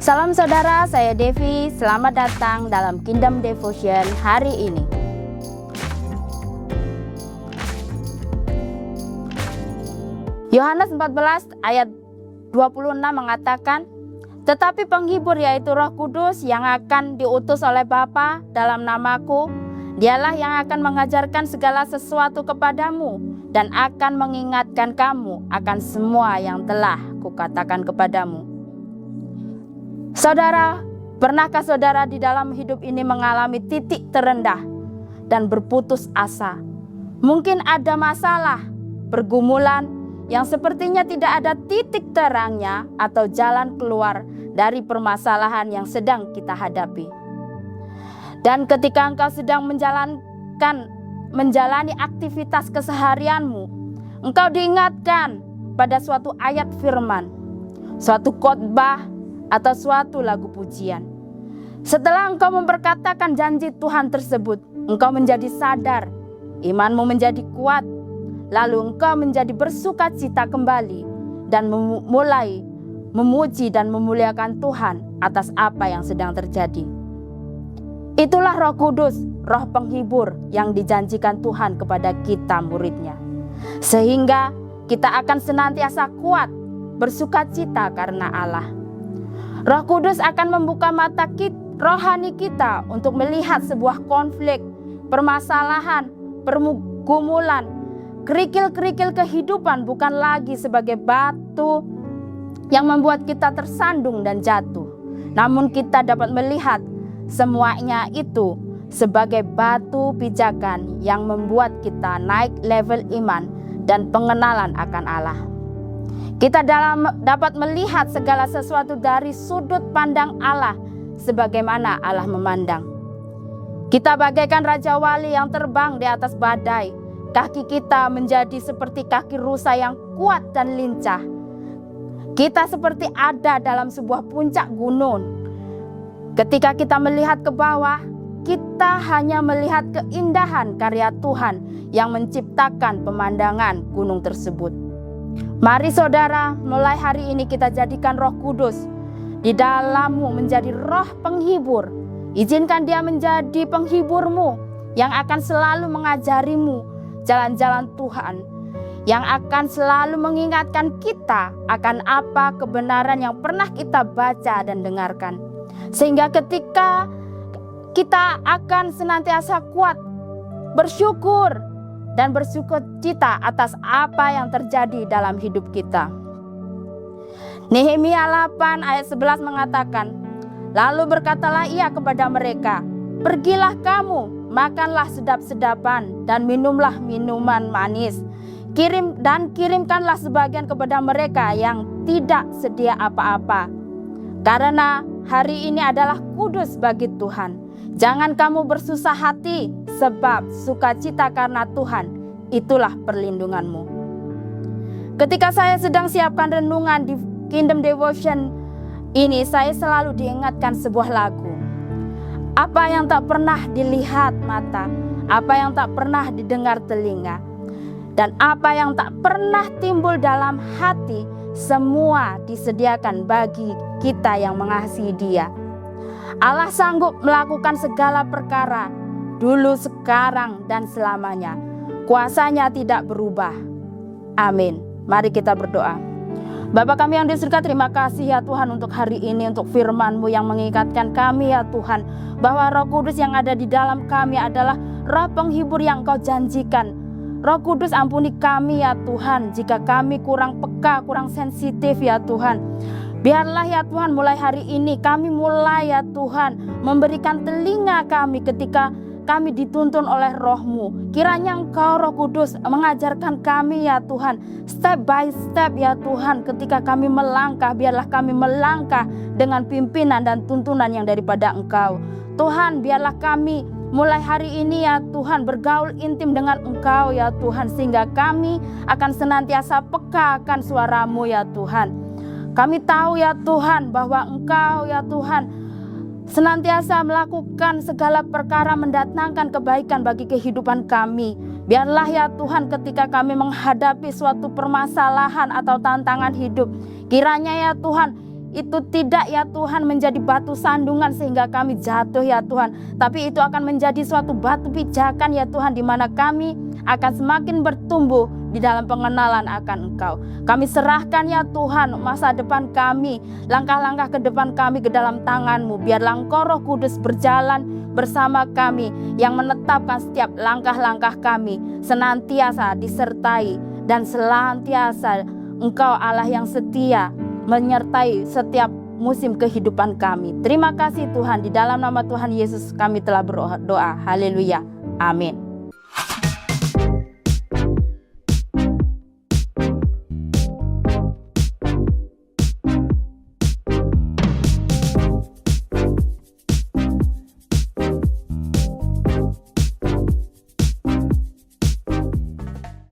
Salam saudara, saya Devi. Selamat datang dalam Kingdom Devotion hari ini. Yohanes 14 ayat 26 mengatakan, tetapi penghibur yaitu Roh Kudus yang akan diutus oleh Bapa dalam namaku, dialah yang akan mengajarkan segala sesuatu kepadamu dan akan mengingatkan kamu akan semua yang telah kukatakan kepadamu. Saudara, pernahkah saudara di dalam hidup ini mengalami titik terendah dan berputus asa? Mungkin ada masalah, pergumulan yang sepertinya tidak ada titik terangnya atau jalan keluar dari permasalahan yang sedang kita hadapi. Dan ketika engkau sedang menjalani aktivitas keseharianmu, engkau diingatkan pada suatu ayat firman, suatu khotbah, atau suatu lagu pujian. Setelah engkau memperkatakan janji Tuhan tersebut, engkau menjadi sadar, imanmu menjadi kuat, lalu engkau menjadi bersuka cita kembali dan mulai memuji dan memuliakan Tuhan atas apa yang sedang terjadi. Itulah Roh Kudus, Roh penghibur yang dijanjikan Tuhan kepada kita muridnya. Sehingga kita akan senantiasa kuat, bersuka cita karena Allah. Roh Kudus akan membuka mata rohani kita untuk melihat sebuah konflik, permasalahan, pergumulan, kerikil-kerikil kehidupan bukan lagi sebagai batu yang membuat kita tersandung dan jatuh. Namun kita dapat melihat semuanya itu sebagai batu pijakan yang membuat kita naik level iman dan pengenalan akan Allah. Kita dapat melihat segala sesuatu dari sudut pandang Allah sebagaimana Allah memandang. Kita bagaikan Raja Wali yang terbang di atas badai. Kaki kita menjadi seperti kaki rusa yang kuat dan lincah. Kita seperti ada dalam sebuah puncak gunung. Ketika kita melihat ke bawah, kita hanya melihat keindahan karya Tuhan yang menciptakan pemandangan gunung tersebut. Mari saudara, mulai hari ini kita jadikan Roh Kudus di dalammu menjadi roh penghibur. Izinkan dia menjadi penghiburmu yang akan selalu mengajarimu jalan-jalan Tuhan, yang akan selalu mengingatkan kita akan apa kebenaran yang pernah kita baca dan dengarkan. Sehingga ketika kita akan senantiasa kuat, bersyukur, dan bersuka cita atas apa yang terjadi dalam hidup kita. Nehemia 8 ayat 11 mengatakan, lalu berkatalah ia kepada mereka, pergilah kamu, makanlah sedap-sedapan dan minumlah minuman manis. Kirimkanlah sebagian kepada mereka yang tidak sedia apa-apa. Karena hari ini adalah kudus bagi Tuhan. Jangan kamu bersusah hati, sebab sukacita karena Tuhan, itulah perlindunganmu. Ketika saya sedang siapkan renungan di Kingdom Devotion ini, saya selalu diingatkan sebuah lagu. Apa yang tak pernah dilihat mata, apa yang tak pernah didengar telinga, dan apa yang tak pernah timbul dalam hati, semua disediakan bagi kita yang mengasihi Dia. Allah sanggup melakukan segala perkara, dulu, sekarang, dan selamanya. Kuasanya tidak berubah. Amin. Mari kita berdoa. Bapa kami yang di surga, terima kasih ya Tuhan untuk hari ini, untuk firman-Mu yang mengingatkan kami ya Tuhan, bahwa Roh Kudus yang ada di dalam kami adalah roh penghibur yang Kau janjikan. Roh Kudus, ampuni kami ya Tuhan jika kami kurang peka, kurang sensitif ya Tuhan. Biarlah ya Tuhan mulai hari ini kami mulai ya Tuhan memberikan telinga kami ketika kami dituntun oleh Roh-Mu. Kiranya Engkau Roh Kudus mengajarkan kami ya Tuhan step by step ya Tuhan. Ketika kami melangkah, biarlah kami melangkah dengan pimpinan dan tuntunan yang daripada Engkau. Tuhan, biarlah kami mulai hari ini ya Tuhan bergaul intim dengan Engkau ya Tuhan, sehingga kami akan senantiasa peka akan suara-Mu ya Tuhan. Kami tahu ya Tuhan bahwa Engkau ya Tuhan senantiasa melakukan segala perkara mendatangkan kebaikan bagi kehidupan kami. Biarlah ya Tuhan ketika kami menghadapi suatu permasalahan atau tantangan hidup, kiranya ya Tuhan itu tidak ya Tuhan menjadi batu sandungan sehingga kami jatuh ya Tuhan, tapi itu akan menjadi suatu batu pijakan ya Tuhan, di mana kami akan semakin bertumbuh di dalam pengenalan akan Engkau. Kami serahkan ya Tuhan masa depan kami, langkah-langkah ke depan kami ke dalam tangan-Mu. Biarlah Engkau Roh Kudus berjalan bersama kami, yang menetapkan setiap langkah-langkah kami senantiasa disertai, dan senantiasa Engkau Allah yang setia menyertai setiap musim kehidupan kami. Terima kasih Tuhan, di dalam nama Tuhan Yesus kami telah berdoa. Haleluya. Amin.